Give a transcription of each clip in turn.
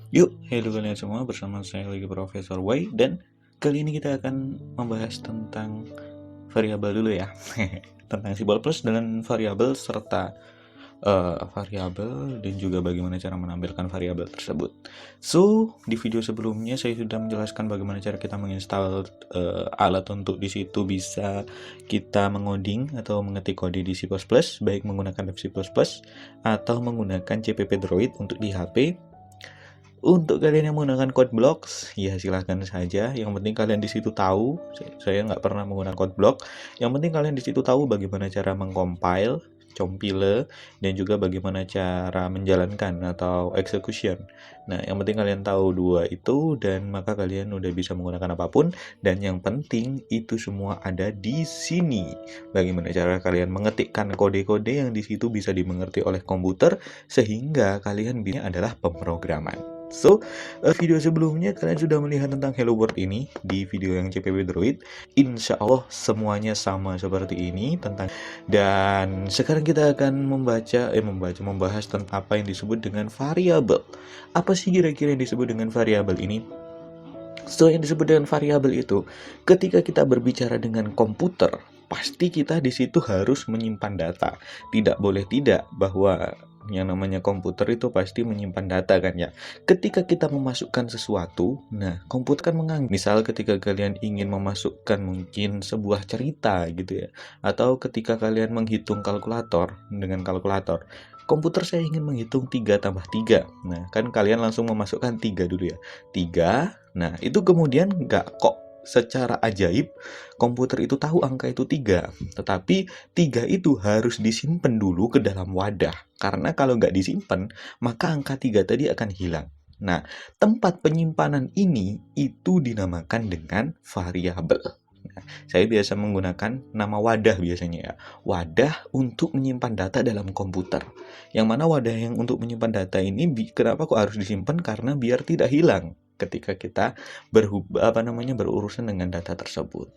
Yuk, halo kalian semua, bersama saya lagi Profesor Y, dan kali ini kita akan membahas tentang variabel dulu ya. Tentang simbol plus dan variabel serta variabel dan juga bagaimana cara menampilkan variabel tersebut. So, di video sebelumnya saya sudah menjelaskan bagaimana cara kita menginstal alat untuk di situ bisa kita mengoding atau mengetik kode di C++, baik menggunakan C++ atau menggunakan CPP Droid untuk di HP. Untuk kalian yang menggunakan code blocks, ya silahkan saja. Yang penting kalian di situ tahu. Saya nggak pernah menggunakan code block. Yang penting kalian di situ tahu bagaimana cara mengcompile, compile, dan juga bagaimana cara menjalankan atau execution. Nah, yang penting kalian tahu dua itu, dan maka kalian udah bisa menggunakan apapun. Dan yang penting itu semua ada di sini. Bagaimana cara kalian mengetikkan kode-kode yang di situ bisa dimengerti oleh komputer, sehingga kalian ini adalah pemrograman. So, video sebelumnya kalian sudah melihat tentang Hello World ini di video yang CPP Droid. Insya Allah semuanya sama seperti ini tentang. Dan sekarang kita akan membahas tentang apa yang disebut dengan variabel. Apa sih kira-kira yang disebut dengan variabel ini? So, yang disebut dengan variabel itu, ketika kita berbicara dengan komputer, pasti kita di situ harus menyimpan data. Tidak boleh tidak bahwa yang namanya komputer itu pasti menyimpan data kan ya. Ketika kita memasukkan sesuatu, nah komputer kan menganggap. Misal ketika kalian ingin memasukkan mungkin sebuah cerita gitu ya, atau ketika kalian menghitung kalkulator dengan kalkulator, komputer saya ingin menghitung 3 tambah 3. Nah, kan kalian langsung memasukkan 3 dulu ya. 3. Nah, itu kemudian nggak kok secara ajaib komputer itu tahu angka itu 3. Tetapi 3 itu harus disimpan dulu ke dalam wadah. Karena kalau nggak disimpan, maka angka 3 tadi akan hilang. Nah, tempat penyimpanan ini itu dinamakan dengan variabel. Nah, saya biasa menggunakan nama wadah biasanya ya. Wadah untuk menyimpan data dalam komputer. Yang mana wadah yang untuk menyimpan data ini kenapa kok harus disimpan? Karena biar tidak hilang ketika kita berurusan dengan data tersebut.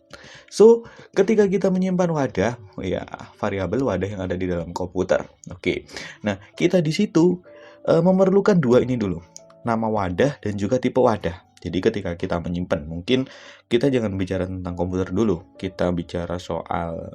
So, ketika kita menyimpan wadah, ya variabel wadah yang ada di dalam komputer. Oke. Nah, kita di situ memerlukan dua ini dulu. Nama wadah dan juga tipe wadah. Jadi ketika kita menyimpan, mungkin kita jangan bicara tentang komputer dulu. Kita bicara soal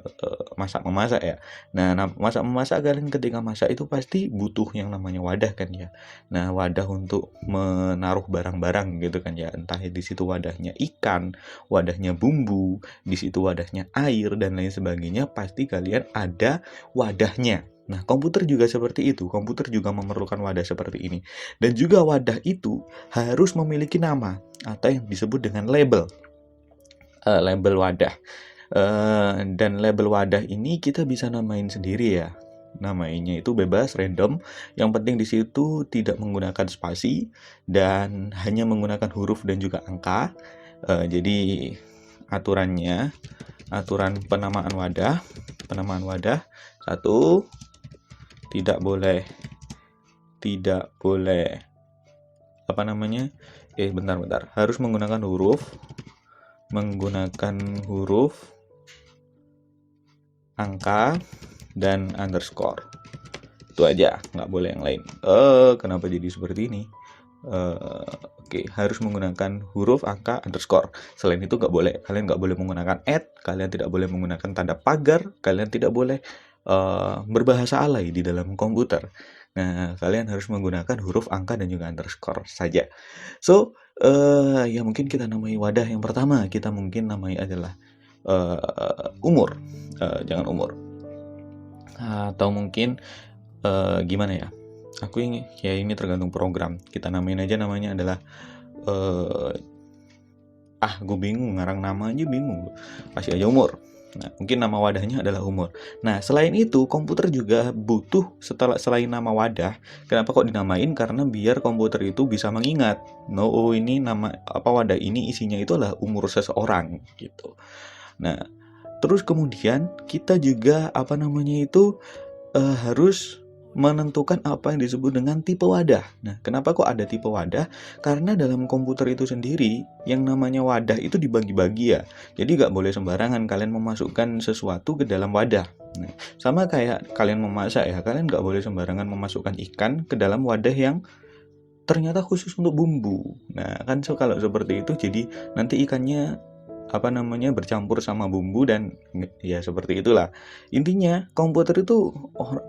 masak-memasak ya. Nah, masak-memasak kalian ketika masak itu pasti butuh yang namanya wadah kan ya. Nah, wadah untuk menaruh barang-barang gitu kan ya. Entah di situ wadahnya ikan, wadahnya bumbu, di situ wadahnya air dan lain sebagainya, pasti kalian ada wadahnya. Nah, komputer juga seperti itu. Komputer juga memerlukan wadah seperti ini. Dan juga wadah itu harus memiliki nama atau yang disebut dengan label. Label wadah. Dan label wadah ini kita bisa namain sendiri ya. Namanya itu bebas, random. Yang penting di situ tidak menggunakan spasi dan hanya menggunakan huruf dan juga angka. Jadi aturan penamaan wadah, satu, tidak boleh bentar, harus menggunakan huruf, angka, dan underscore. Itu aja, nggak boleh yang lain. Kenapa jadi seperti ini? Oke, harus menggunakan huruf, angka, underscore. Selain itu nggak boleh. Kalian nggak boleh menggunakan add, kalian tidak boleh menggunakan tanda pagar, kalian tidak boleh berbahasa alay di dalam komputer. Nah, kalian harus menggunakan huruf, angka, dan juga underscore saja. So, ya mungkin kita namai wadah yang pertama. Kita mungkin namai adalah umur. Jangan umur. Atau mungkin gimana ya? Ini tergantung program. Kita namain aja namanya adalah gue bingung ngarang nama aja bingung. Kasih aja umur. Nah, mungkin nama wadahnya adalah umur. Nah, selain itu komputer juga butuh selain nama wadah. Kenapa kok dinamain? Karena biar komputer itu bisa mengingat. Ini nama wadah ini isinya itu adalah umur seseorang gitu. Nah, terus kemudian kita juga harus menentukan apa yang disebut dengan tipe wadah. Nah, kenapa kok ada tipe wadah? Karena dalam komputer itu sendiri, yang namanya wadah itu dibagi-bagi ya. Jadi nggak boleh sembarangan kalian memasukkan sesuatu ke dalam wadah. Nah, sama kayak kalian memasak ya, kalian nggak boleh sembarangan memasukkan ikan ke dalam wadah yang ternyata khusus untuk bumbu. Nah, kan kalau seperti itu jadi nanti ikannya bercampur sama bumbu dan ya seperti itulah. Intinya komputer itu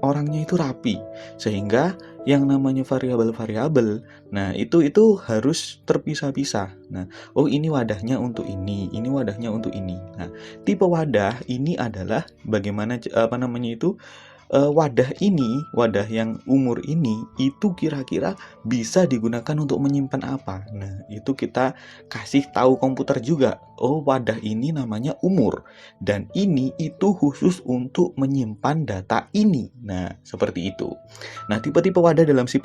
orangnya itu rapi, sehingga yang namanya variabel-variabel, nah itu harus terpisah-pisah. Nah, oh ini wadahnya untuk ini wadahnya untuk ini. Nah, tipe wadah ini adalah bagaimana wadah yang umur ini itu kira-kira bisa digunakan untuk menyimpan apa. Nah, itu kita kasih tahu komputer juga. Oh, wadah ini namanya umur dan ini itu khusus untuk menyimpan data ini. Nah, seperti itu. Nah, tipe-tipe wadah dalam C++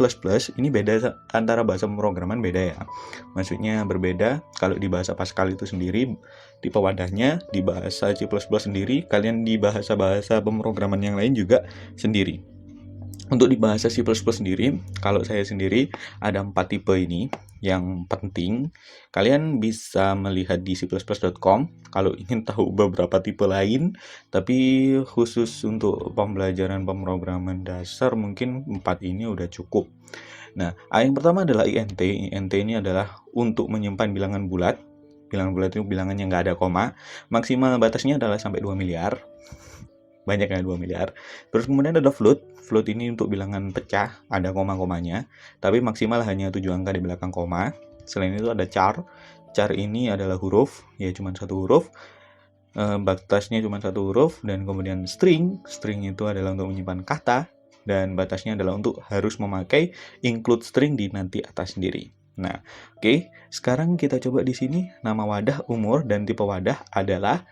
ini beda antara bahasa pemrograman, beda ya. Maksudnya berbeda. Kalau di bahasa Pascal itu sendiri tipe wadahnya, di bahasa C++ sendiri, kalian di bahasa-bahasa pemrograman yang lain juga sendiri. Untuk di bahasa C++ sendiri, kalau saya sendiri ada 4 tipe ini yang penting. Kalian bisa melihat di c++.com kalau ingin tahu beberapa tipe lain, tapi khusus untuk pembelajaran pemrograman dasar mungkin 4 ini udah cukup. Nah, yang pertama adalah int. Int ini adalah untuk menyimpan bilangan bulat. Bilangan bulat itu bilangan yang nggak ada koma. Maksimal batasnya adalah sampai 2 miliar. Banyak ya, 2 miliar. Terus kemudian ada float. Float ini untuk bilangan pecah, ada koma-komanya, tapi maksimal hanya 7 angka di belakang koma. Selain itu ada char. Char ini adalah huruf, ya cuma satu huruf. Batasnya cuma satu huruf. Dan kemudian string. String itu adalah untuk menyimpan kata, dan batasnya adalah untuk harus memakai include string di nanti atas sendiri. Nah, oke. Sekarang kita coba di sini nama wadah, umur, dan tipe wadah adalah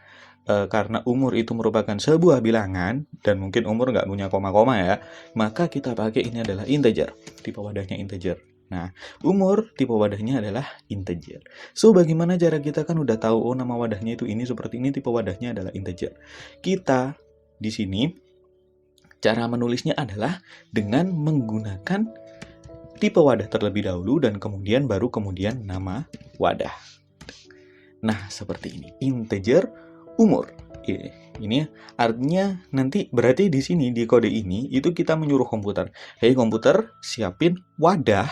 karena umur itu merupakan sebuah bilangan dan mungkin umur nggak punya koma-koma ya, maka kita pakai ini adalah integer. Tipe wadahnya integer. Nah, umur tipe wadahnya adalah integer. So, bagaimana cara kita kan udah tahu, oh nama wadahnya itu ini seperti ini, tipe wadahnya adalah integer. Kita di sini cara menulisnya adalah dengan menggunakan tipe wadah terlebih dahulu dan kemudian nama wadah. Nah, seperti ini. Integer umur. Ini artinya nanti berarti di sini di kode ini itu kita menyuruh komputer, "Hey komputer, siapin wadah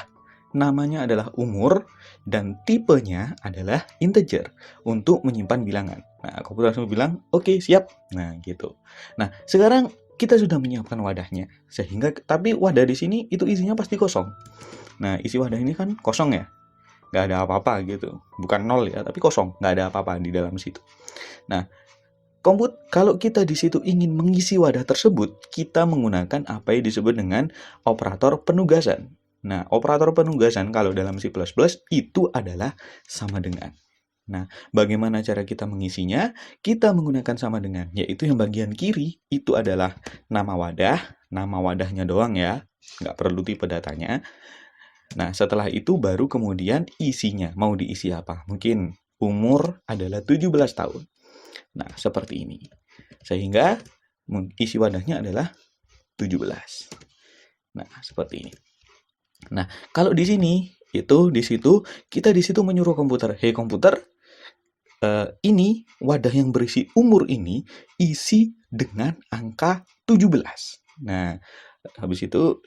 namanya adalah umur dan tipenya adalah integer untuk menyimpan bilangan." Nah, komputer langsung bilang, "Oke, siap." Nah, gitu. Nah, sekarang kita sudah menyiapkan wadahnya, sehingga tapi wadah di sini itu isinya pasti kosong. Nah, isi wadah ini kan kosong ya, nggak ada apa-apa gitu, bukan nol ya, tapi kosong, nggak ada apa-apa di dalam situ. Nah, kalau kita di situ ingin mengisi wadah tersebut, kita menggunakan apa yang disebut dengan operator penugasan. Nah, operator penugasan kalau dalam C++ itu adalah sama dengan. Nah, bagaimana cara kita mengisinya? Kita menggunakan sama dengan, yaitu yang bagian kiri itu adalah nama wadahnya doang ya, nggak perlu tipe datanya. Nah, setelah itu baru kemudian isinya, mau diisi apa? Mungkin umur adalah 17 tahun. Nah, seperti ini. Sehingga isi wadahnya adalah 17. Nah, seperti ini. Nah, kalau di sini di situ menyuruh komputer, "Hey komputer, ini wadah yang berisi umur ini isi dengan angka 17." Nah,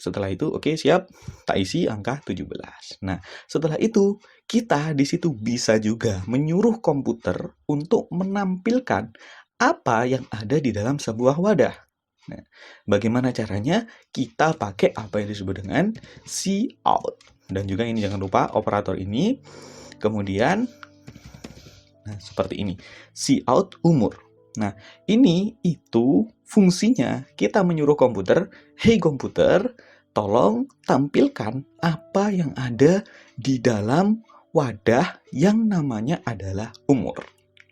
setelah itu oke, siap, tak isi angka 17. Nah, setelah itu kita di situ bisa juga menyuruh komputer untuk menampilkan apa yang ada di dalam sebuah wadah. Nah, bagaimana caranya? Kita pakai apa yang disebut dengan cout. Dan juga ini jangan lupa operator ini. Kemudian nah, seperti ini. Cout umur. Nah, ini itu fungsinya kita menyuruh komputer, "Hey komputer, tolong tampilkan apa yang ada di dalam wadah yang namanya adalah umur."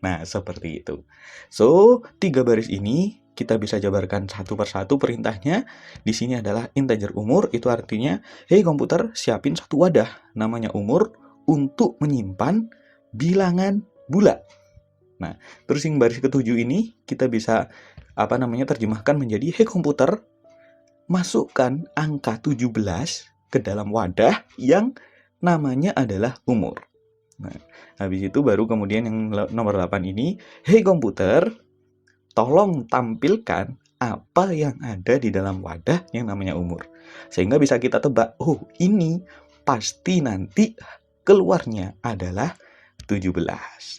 Nah, seperti itu. So, 3 baris ini kita bisa jabarkan satu persatu perintahnya. Di sini adalah integer umur, itu artinya, "Hey komputer, siapin satu wadah namanya umur untuk menyimpan bilangan bulat." Nah, terus yang baris ketujuh ini kita bisa terjemahkan menjadi, "Hey komputer, masukkan angka 17 ke dalam wadah yang namanya adalah umur." Nah, habis itu baru kemudian yang nomor 8 ini, "Hey komputer, tolong tampilkan apa yang ada di dalam wadah yang namanya umur." Sehingga bisa kita tebak, oh ini pasti nanti keluarnya adalah 17.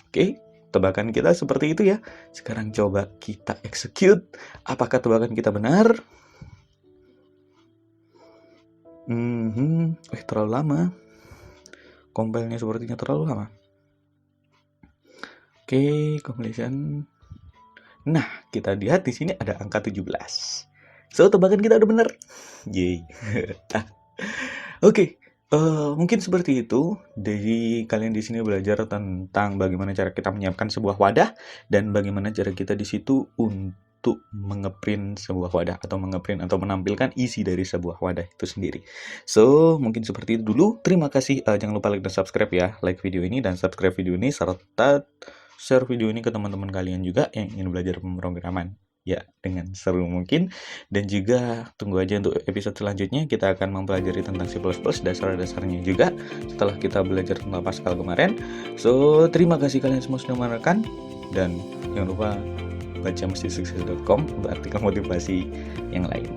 Oke, tebakan kita seperti itu ya. Sekarang coba kita execute. Apakah tebakan kita benar? Terlalu lama. Compile-nya sepertinya terlalu lama. Oke, completion. Nah, kita lihat di sini ada angka 17. So, tebakan kita udah benar. Yeay. Oke, mungkin seperti itu. Jadi kalian di sini belajar tentang bagaimana cara kita menyiapkan sebuah wadah dan bagaimana cara kita di situ untuk mengeprint sebuah wadah atau mengeprint atau menampilkan isi dari sebuah wadah itu sendiri. So, mungkin seperti itu dulu. Terima kasih. Jangan lupa like dan subscribe ya. Like video ini dan subscribe video ini serta share video ini ke teman-teman kalian juga yang ingin belajar pemrograman. Ya, dengan seru mungkin. Dan juga tunggu aja untuk episode selanjutnya. Kita akan mempelajari tentang C++, dasar-dasarnya juga setelah kita belajar tentang Pascal kemarin. So, terima kasih kalian semua sudah menonton. Dan jangan lupa baca mestisukses.com untuk artikel motivasi yang lain.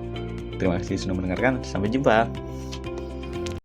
Terima kasih sudah mendengarkan. Sampai jumpa.